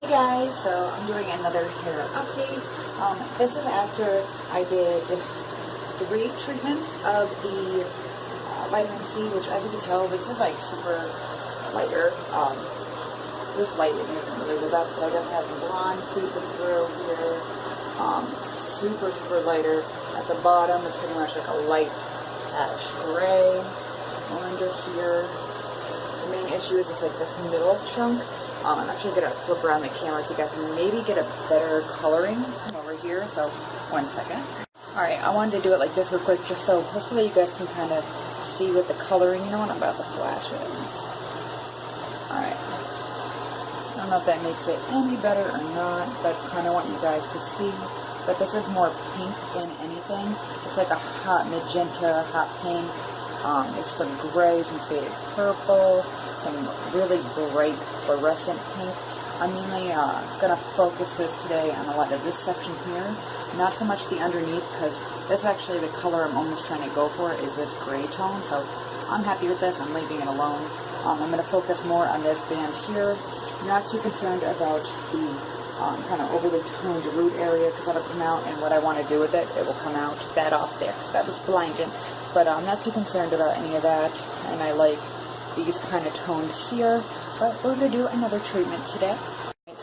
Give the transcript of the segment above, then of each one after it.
Hey guys, so I'm doing another hair update. This is after I did 3 treatments of the vitamin C, which as you can tell, this is like super lighter. This lighting isn't really the best, but I definitely have some blonde creeping through here. Super lighter. At the bottom is pretty much like a light ash gray. Under here, the main issue is it's like this middle chunk. I'm actually going to flip around the camera so you guys can maybe get a better coloring from over here. So, one second. Alright, I wanted to do it like this real quick just so hopefully you guys can kind of see what the coloring, you know what I'm about to flash is. Alright. I don't know if that makes it any better or not. That's kind of what you guys to see. But this is more pink than anything. It's like a hot magenta, hot pink. It's some gray, some faded purple, some really bright fluorescent pink. I'm mainly going to focus this today on a lot of this section here, not so much the underneath, because this is actually the color I'm almost trying to go for is this gray tone, so I'm happy with this. I'm leaving it alone. I'm going to focus more on this band here. Not too concerned about the kind of overly toned root area, because that'll come out, and what I want to do with it, it will come out. That off there, because that was blinding. But I'm not too concerned about any of that, and I like these kind of tones here. But we're going to do another treatment today.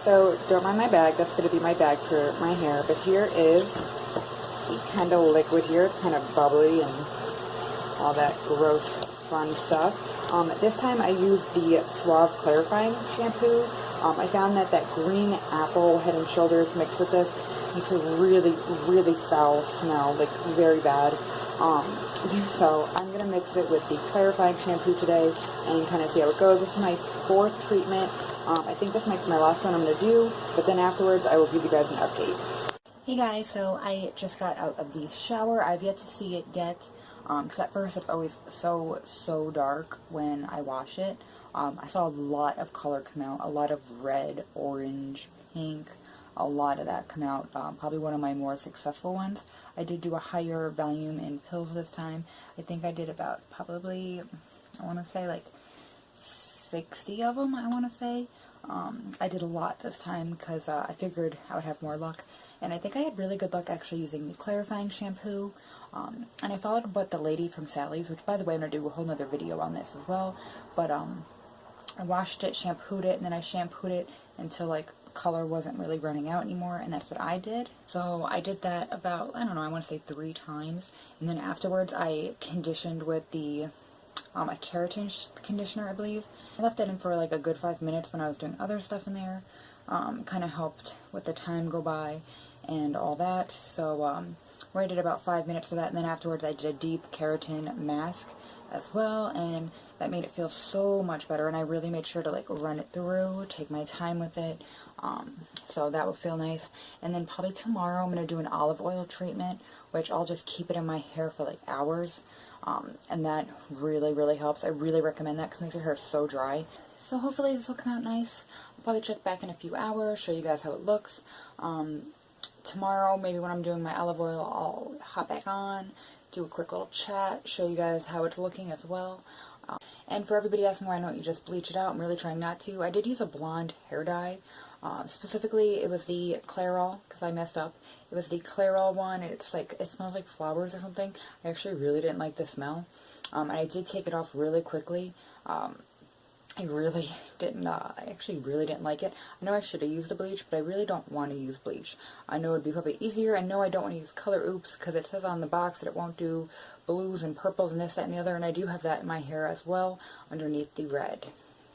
So don't mind my bag, that's going to be my bag for my hair. But here is the kind of liquid here. It's kind of bubbly and all that gross fun stuff. This time I used the Suave Clarifying Shampoo. I found that green apple Head and Shoulders mixed with this makes a really foul smell, like very bad. So I'm going to mix it with the clarifying shampoo today and kind of see how it goes. This is my 4th treatment. I think this might be my last one I'm going to do, but then afterwards I will give you guys an update. Hey guys, so I just got out of the shower. I've yet to see it yet, because at first it's always so dark when I wash it. I saw a lot of color come out, a lot of red, orange, pink, a lot of that come out. Probably one of my more successful ones. I did do a higher volume in pills this time. I think I did about probably, I want to say like 60 of them, I want to say. I did a lot this time because I figured I would have more luck. And I think I had really good luck actually using the clarifying shampoo. And I followed what the lady from Sally's, which by the way I'm going to do a whole nother video on this as well. But I washed it, shampooed it, and then I shampooed it until like color wasn't really running out anymore, and that's what I did. So I did that about, I don't know, I want to say 3 times, and then afterwards I conditioned with the a keratin conditioner, I believe. I left that in for like a good 5 minutes when I was doing other stuff in there. Kind of helped with the time go by and all that. So I did about 5 minutes of that, and then afterwards I did a deep keratin mask as well, and that made it feel so much better. And I really made sure to like run it through, take my time with it, so that would feel nice. And then probably tomorrow I'm going to do an olive oil treatment, which I'll just keep it in my hair for like hours, and that really helps. I really recommend that because it makes your hair so dry. So hopefully this will come out nice. I'll probably check back in a few hours, show you guys how it looks. Tomorrow, maybe when I'm doing my olive oil, I'll hop back on, do a quick little chat, show you guys how it's looking as well. And for everybody asking why I don't you just bleach it out, I'm really trying not to. I did use a blonde hair dye. Specifically, it was the Clairol, because I messed up. It was the Clairol one. It's like, it smells like flowers or something. I actually really didn't like the smell. And I did take it off really quickly. I really didn't, I actually really didn't like it. I know I should have used a bleach, but I really don't want to use bleach. I know it would be probably easier. I know I don't want to use Color Oops, because it says on the box that it won't do blues and purples and this, that, and the other, and I do have that in my hair as well, underneath the red.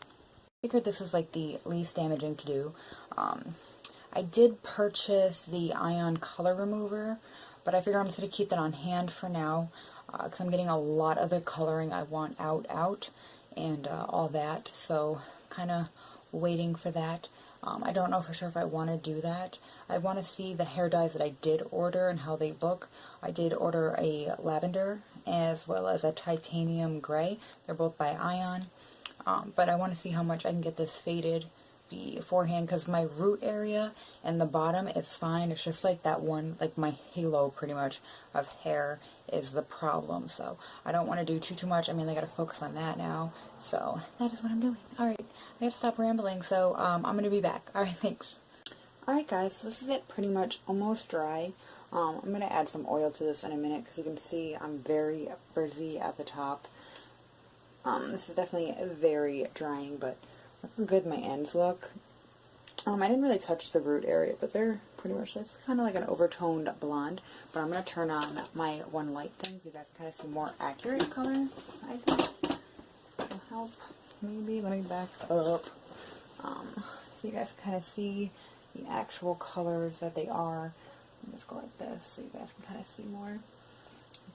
I figured this was like the least damaging to do. I did purchase the Ion Color Remover, but I figure I'm just going to keep that on hand for now, because I'm getting a lot of the coloring I want out. And all that, so kind of waiting for that. I don't know for sure if I want to do that. I want to see the hair dyes that I did order and how they look. I did order a lavender as well as a titanium gray. They're both by Ion. But I want to see how much I can get this faded beforehand, because my root area and the bottom is fine. It's just like that one, like my halo pretty much of hair is the problem. So I don't want to do too much. I mean, I got to focus on that now. So that is what I'm doing. Alright, I have to stop rambling. So I'm going to be back. Alright, thanks. Alright guys, this is it, pretty much almost dry. I'm going to add some oil to this in a minute, because you can see I'm very frizzy at the top. This is definitely very drying, but look how good my ends look. I didn't really touch the root area, but they're pretty much, it's kind of like an overtoned blonde. But I'm going to turn on my one light thing so you guys can kind of see more accurate color, I think. That'll help, maybe. Let me back up. So you guys can kind of see the actual colors that they are. Just go like this so you guys can kind of see more.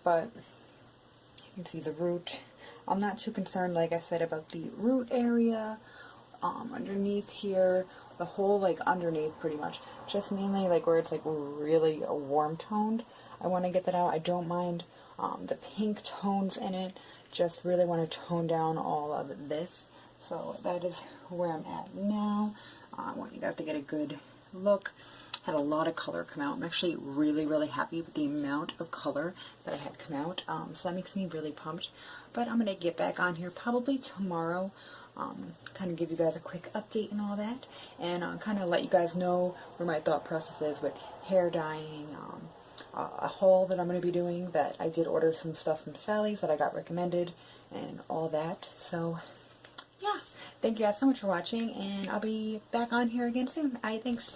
But you can see the root. I'm not too concerned, like I said, about the root area. Underneath here, the whole like underneath pretty much. Just mainly like where it's like really warm toned. I want to get that out. I don't mind the pink tones in it. Just really want to tone down all of this. So that is where I'm at now. I want you guys to get a good look. Had a lot of color come out. I'm actually really, really happy with the amount of color that I had come out. So that makes me really pumped. But I'm going to get back on here probably tomorrow. Kind of give you guys a quick update and all that. And kind of let you guys know where my thought process is with hair dyeing. A haul that I'm going to be doing, that I did order some stuff from Sally's that I got recommended. And all that. So, yeah. Thank you guys so much for watching. And I'll be back on here again soon. Alright, thanks.